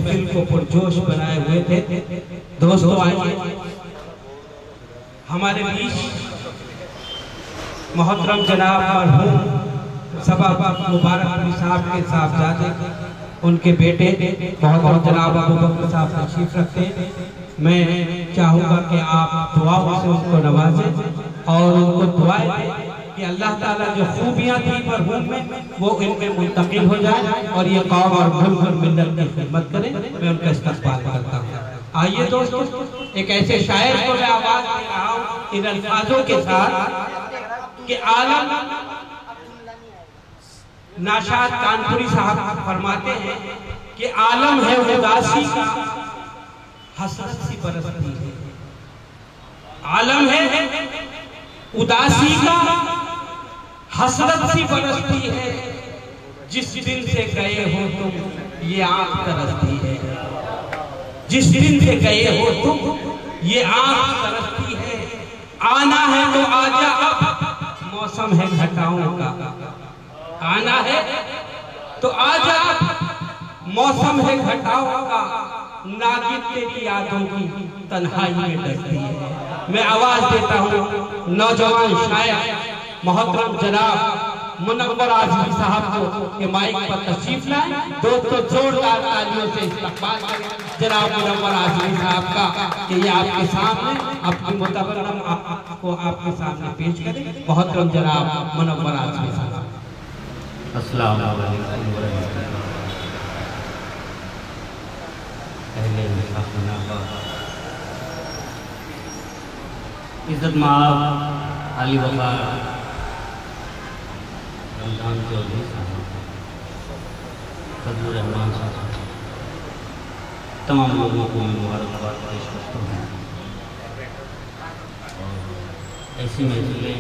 महफिल को पुरजोश बनाए हुए थे। दोस्तों आइए हमारे बीच मोहतरम जनाब मरहूम सबा मुबारक अली साहब के साहबजादे उनके बेटे मोहतरम जनाब अबू बकर साहब तशरीफ रखते हैं। मैं चाहूँगा कि आप दुआओं से उनको नवाजें और उनको दुआएं दें कि अल्लाह ताला जो खूबियाँ थी मरहूम में वो इनमें मुंतकिल हो जाए और ये कौम और मुल्क और मिल्लत की खिदमत करें। मैं उनका इस्तक़बाल करता हूँ। आइए दोस्तों एक ऐसे शायर को मैं आवाज दे रहा हूँ इन अल्फाजों के साथ कि आलम नाशाद कानपुरी साहब फरमाते हैं कि आलम है उदासी का हसरत सी बरसती है। आलम है उदासी का हसरत सी बरसती है। जिस दिन से गए हो तुम ये आंख तरसती है। जिस दिन से गए हो तुम ये आंख तरसती है। आना है तो आजा अब मौसम है घटाओं का। आना है तो आजा मौसम है घटाओं का। नागिन तेरी यादों की तन्हाई में डरती है। मैं आवाज देता हूँ नौजवान शायर मोहतरम जनाब मुनव्वर आजमी साहब को के माइक पर तशरीफ लाए। दोस्तों जोरदार तालियों से इस्तकबाल करें जनाब मुनव्वर आजमी साहब का कि ये आपके सामने अपनी मुतवन्नम को आपके सामने पेश करें। मोहतरम जनाब मुनव्वर आजमी साहब। अस्सलाम वालेकुम व रहमतुल्लाह। इज्जत माफ अली वफा रमजान चौधरी साहब, फजलुर रहमान साहब, तमाम लोगों को मुबारकबाद पेश करता हूँ। और ऐसी महफिलें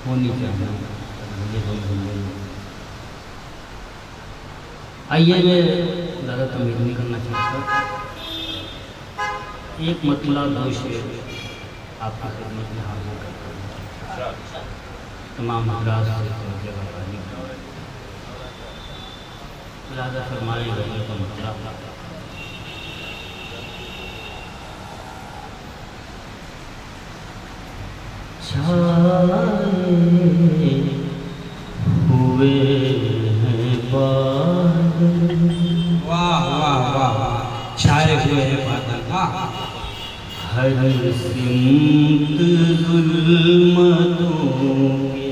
होनी चाहिए। आइए मैं ज़्यादा तमीज़ नहीं करना चाहता। एक मतला दो शेर आपकी खिदमत में हाजिर करता हूँ। तमाम हजरात से इरादा फरमाए गए का मतलब छाए हुए हैं बादल। वाह वाह वाह छाए हुए हैं बादल। वाह हर सिमत जुल्मतों के।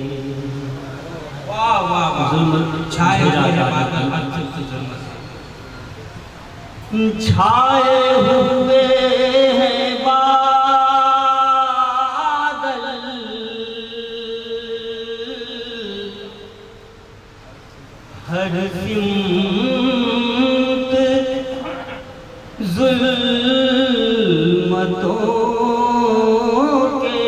वाह वाह वाह छाए हुए हैं बादल। छाए हुए हैं बादल हर सिमत जुल्मतों के।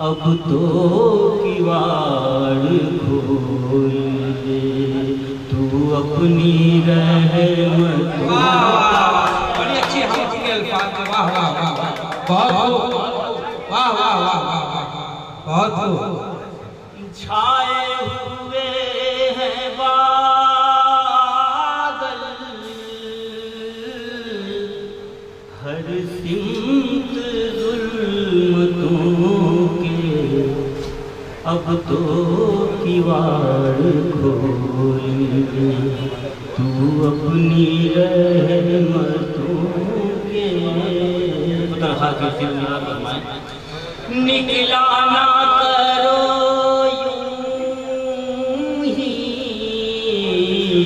अब तो किवाड़ खोल दे तू अपनी रहमत। बड़ी अच्छी हमकी अल्फाज। वाह वाह वाह बहुत वाह वाह वाह बहुत। छाए हुए हैं बादल हर सिमत जुल्मतों के। अब तो किवाड़ खोल दे तू अपनी रहमतों के। निकला ना करो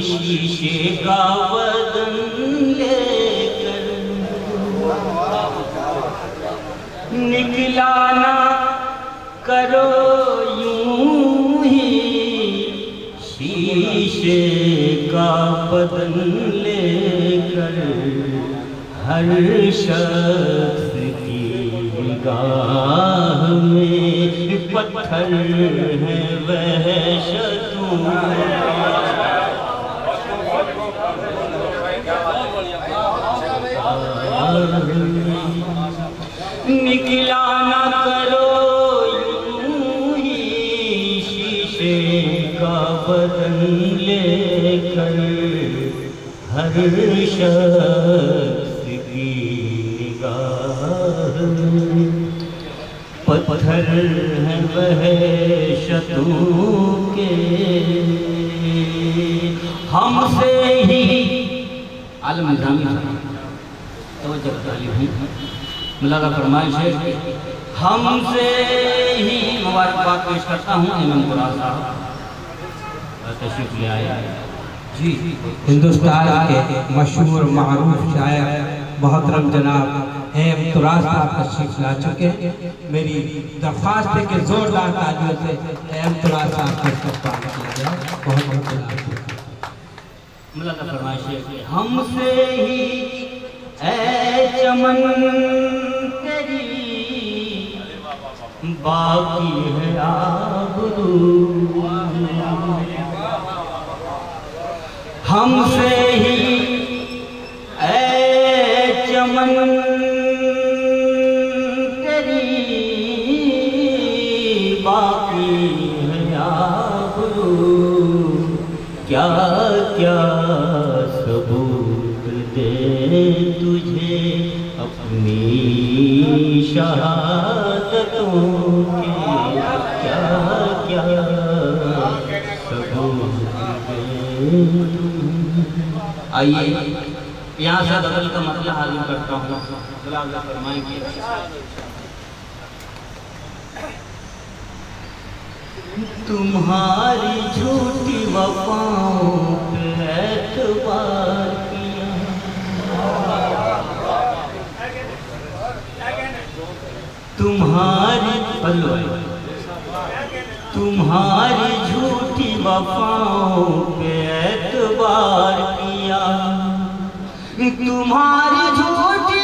शीशे का बदन लेकर। निकला ना करो यूं ही शीशे का बदन लेकर। हर शख्स की निगाह में पत्थर है वहशतों। निकला ना करो यूं ही शीशे का बदन लेकर। कर हर शख्स की निगाह पत्थर हैं वहशतों के हमसे ही आलम निज़ामी मुलाज़ा फरमाइश है हमसे ही मुबारकबाद पेश करता हूँ इमाम कुरान साहब तशरीफ ले आए जी। हिंदुस्तान के मशहूर मारूफ शायर मोहतरम जनाब एम तुराज साहब तशरीफ ला चुके हैं। मेरी दरख्वास्त है कि जोरदार तालियों से एम तुराज साहब को इस्तकबाल किया जाए। बहुत बहुत मुलाज़ा फरमाइश है हमसे ही ऐ चमन तेरी बाकी है आबरू हमसे ही ऐ चमन तेरी बाकी है आबरू क्या क्या सबूत दे तुझे अपनी शहादतों के क्या क्या सबूत दे। आइए यहाँ से गज़ल का मतलब हाजिर करता हूँ। फरमाएंगे तुम्हारी झूठी वफ़ाओं पे एतबार किया तुम्हारी झूठी वफ़ाओं पे एतबार किया तुम्हारी झूठी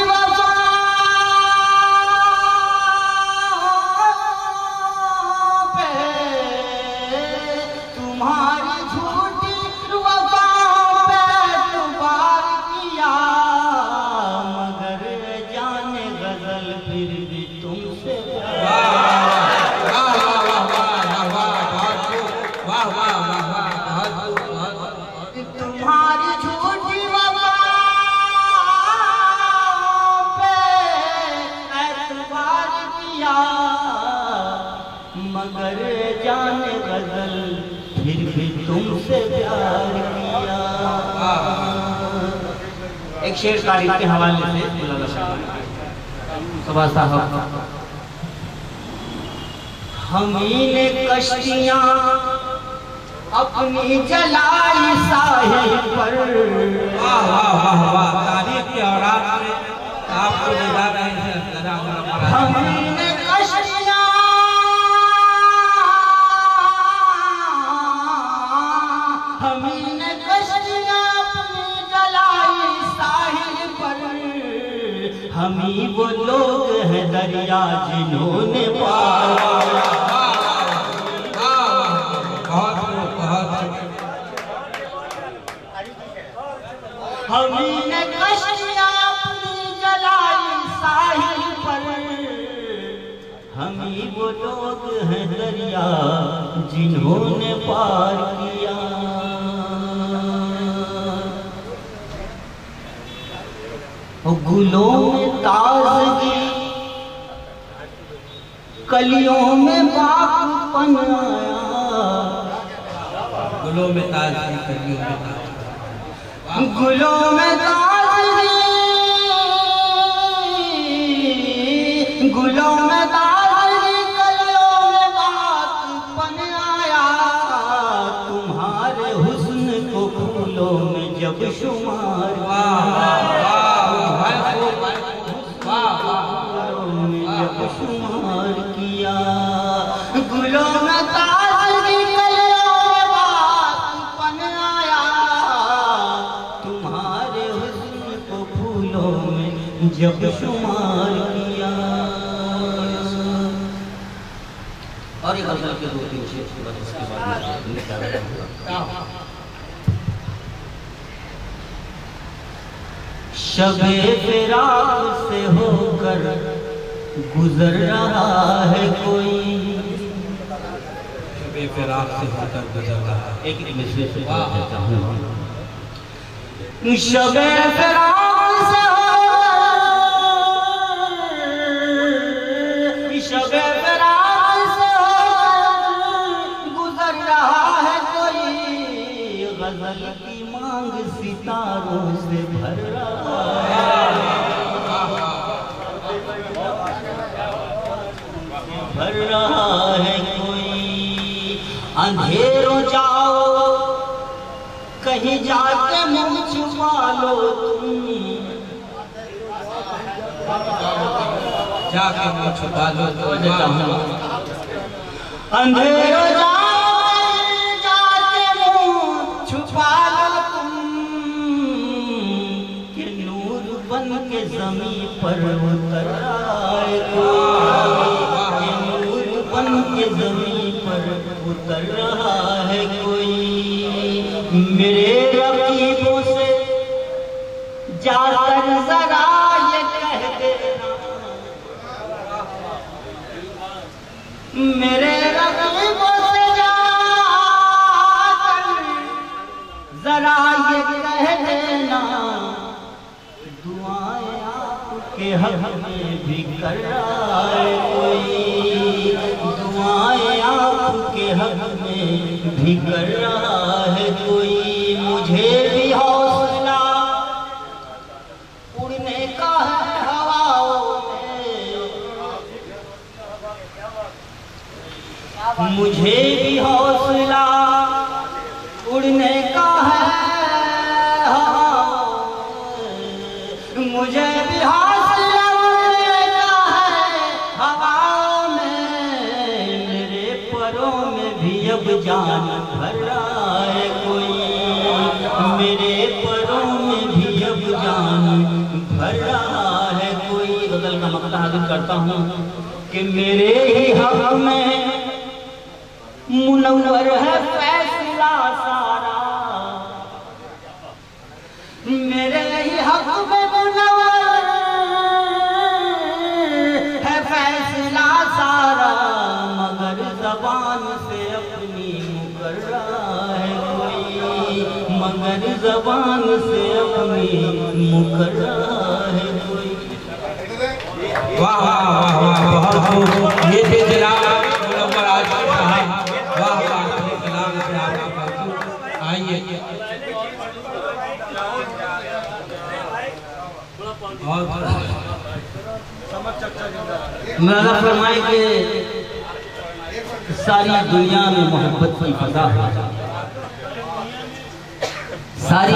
मगर जाने गजल फिर भी तुमसे प्यार किया। एक शेर तारीफ के हवाले से सुबह साहब हमी ने कश्तियाँ अपनी जलाई साहिल पर। वाह वाह वाह वाह तारीफ के औरात में आपको ले जा रहे हैं। हमी ने कश्तियाँ अपनी जलाई साहिल पर। हमी वो लोग हैं दरिया जिन्होंने पार। हमी ने कश्तियाँ अपनी जलाई साहिल पर। हमी वो लोग हैं दरिया जिन्होंने पार किया। गुलों में ताज़गी कलियों में बागपन आया। गुलों में ताज़गी कलियों में गुलों में ताज़गी गुलों में ताज़गी कलियों में बागपन आया। तुम्हारे हुस्न को फूलों में जब शुमार शुमार किया। गुलों में ताज़गी कलियों में बागपन आया। तुम्हारे हुस्न को फूलों में जब शुमार किया। और एक गज़ल के 2-3 शेर के बाद इसके बाद शबे फिराक से होकर गुजर रहा है कोई। शबे फिराक से होकर गुजर रहा है। एक मिसरे से कहता हूँ शबे फराग से शबे फराग से गुजर रहा है कोई, गजल की मांग सितारों से भर रहा है, भर रहा है कोई। अंधेरों जाओ कहीं जाके मुँह छुपा लो तुम, जाके मुँह छुपा लो तो अंधेरों जाओ जाके मुँह छुपा लो तुम, कि नूर बन के ज़मीन पर उतर आए कोई, नूर बन के ज़मीन पर उतर रहा है कोई। मेरे रकीबों से जाकर जरा ये कह देना, मेरे रकीबों से जाकर जरा ये कह देना, दुआएं आपके हक में भी कर रहा है कोई, दुआएं आपके हक में भी कर रहा है कोई। मुझे भी हौसला उड़ने का है हवाओं में, मुझे भी हौसला उड़ने का है हवाओं में, मुझे भी हौसला उड़ने का है हवाओं में। मेरे परों में भी अब जान भर रहा है कोई, मेरे परों में भी अब जान भर रहा है कोई। गजल का मकता हाजिर करता हूँ कि मेरे ही हक में मुनव्वर है फैसला सारा, मेरे ही हक में मुनव्वर है फैसला सारा, मगर ज़बान से अपनी मुकर रहा है कोई, मगर ज़बान से अपनी मुकर रहा है कोई। वाह वाह वाह वाह, बहुत खूब। ये थे जनाब मुनव्वर आशिक साहब, वाह वाह, अपने कलाम से आपका भरपूर। आइए और मेरा फरमाए कि सारी दुनिया में मोहब्बत की फजा हो जाए, सारी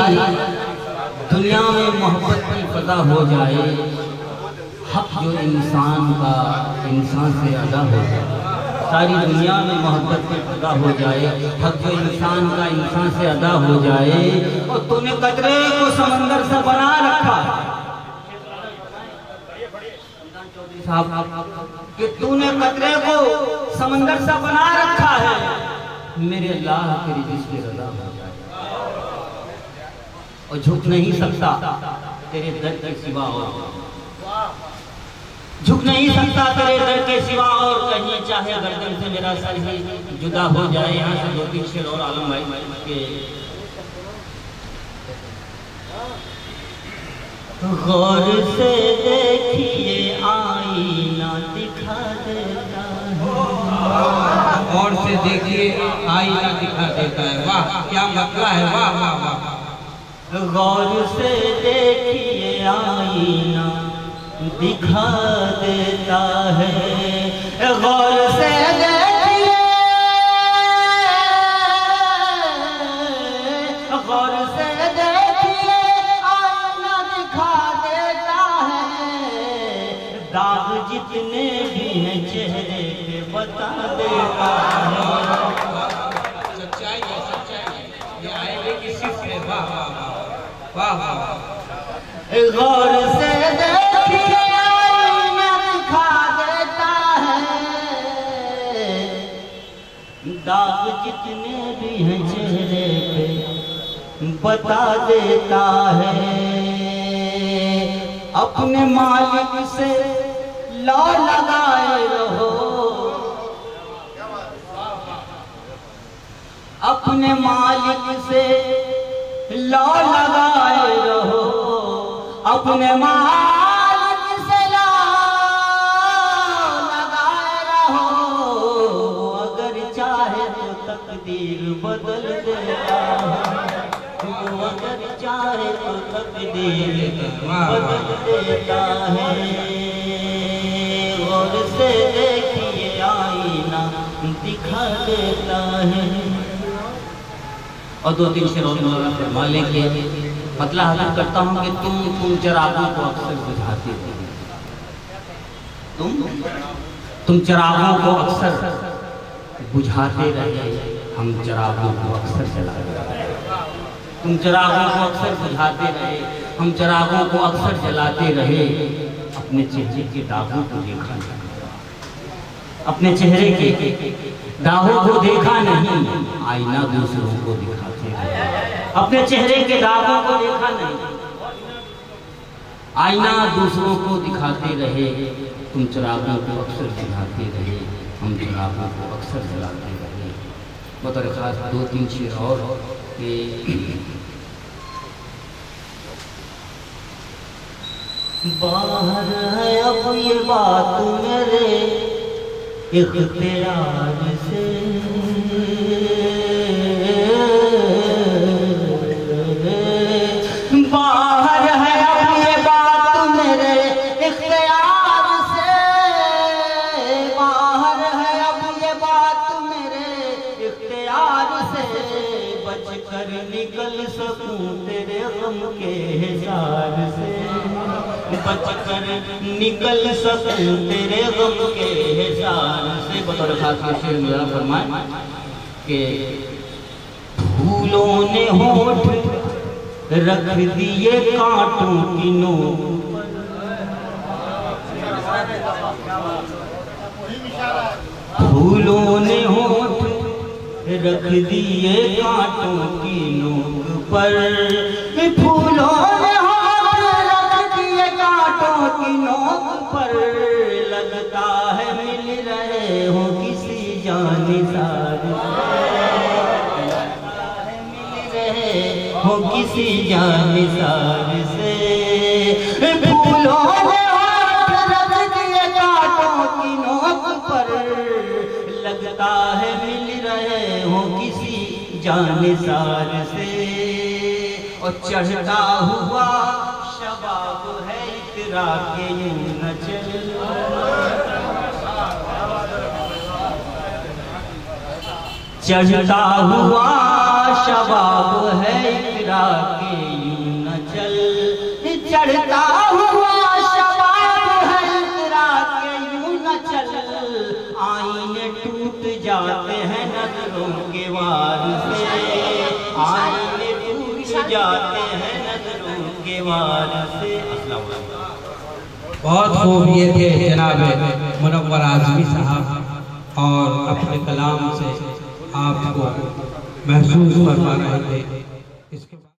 दुनिया में मोहब्बत की फजा हो जाए, हक जो इंसान का इंसान से अदा हो जाए, सारी दुनिया में मोहब्बत की फजा हो जाए, हक जो इंसान का इंसान से अदा हो जाए। और तूने कतरे को समंदर से बना रखा साहब, कि तूने कतरे को समंदर से बना रखा है, मेरे अल्लाह तेरी जिसकी रज़ा हो जाए। और झुक नहीं सकता तेरे दर के सिवा, और झुक नहीं सकता तेरे दर के सिवा और कहीं, चाहे गर्दन से मेरा सर ही जुदा हो जाए। यहाँ से 2-3 शेर और आलम भाई के। गौर से देखिए आईना दिखा देता है, और से देखिए आईना दिखा देता है। वाह क्या मतलब है, वाह वाह वाह। गौर से देखिए आईना दिखा देता है, गौर से देखिए, गौर से देखिए आईना दिखा देता है, दाग जितने भी हैं चेहरे पे बता देता है। सच्चाई है, सच्चाई है, ये आएंगे की सिर्फ है। वाह वाह वाह वाह वाह। गौर से देखिए आईना दिखा देता है, दाग जितने भी हैं चेहरे पे बता देता है। अपने मालिक से लौ लगाए रहो, अपने मालिक से लौ लगाए अपने मालिक से लगाए रहो, अगर चाहे तो तकदीर बदल देता है, अगर चाहे तो तकदीर बदल देता है। और से देखिए आईना दिखा देता है। और 2-3 शेर और फरमा लेके मतलब हाजिर करता हूँ कि तुम चिरागों को अक्सर बुझाते थे, तुम चिरागों को अक्सर बुझाते रहे, हम चिरागों को अक्सर जलाते रहे। तुम चिरागों को अक्सर बुझाते रहे, हम चिरागों को अक्सर जलाते रहे। अपने चेहरे के दागों को देखा नहीं, अपने चेहरे के दागों को देखा नहीं, आईना दूसरों को दिखाते रहे। अपने चेहरे के दागों को देखा नहीं, आईना दूसरों को दिखाते रहे। तुम चिरागों को अक्सर जलाते रहे, हम चिरागों को अक्सर जलाते रहे। बतौर खास 2-3 शेर और कि बाहर है अब ये बात मेरे इख्तियार से, बाहर है अब ये बात मेरे इख्तियार से, बाहर है अब ये बात मेरे इख्तियार से। बच कर निकल सकूं तेरे गम के हिसार से, बच कर निकल सकूं तेरे गम के हिसार से। बतौर खास शेर मेरा फरमाए कि फूलों ने होठ रख दिए कांटों की नोक, फूलों ने होठ रख दिए कांटों की नोक पर, फूलों ने होठ रख दिए कांटों की नोक पर। लगता है मिल रहे हो किसी जानिसार से, मिल रहे हो किसी जानिसार से। फूलों ने होठ रख दिए कांटों की नोक पर, लगता है मिल रहे हो किसी जानिसार से। और चढ़ता हुआ शबाब है इतरा के यूं न चल, चढ़ता हुआ शबाब है इतरा के यूं न चल, चढ़ता हुआ शबाब है इतरा के यूं न चल। आईने टूट जाते हैं नजरों के वार से, आईने टूट जाते हैं नजरों के वार से। बहुत खूब ये थे जनाब मुनव्वर आज़मी साहब, और अपने कलाम से आपको महसूस फरमा रहे थे। इसके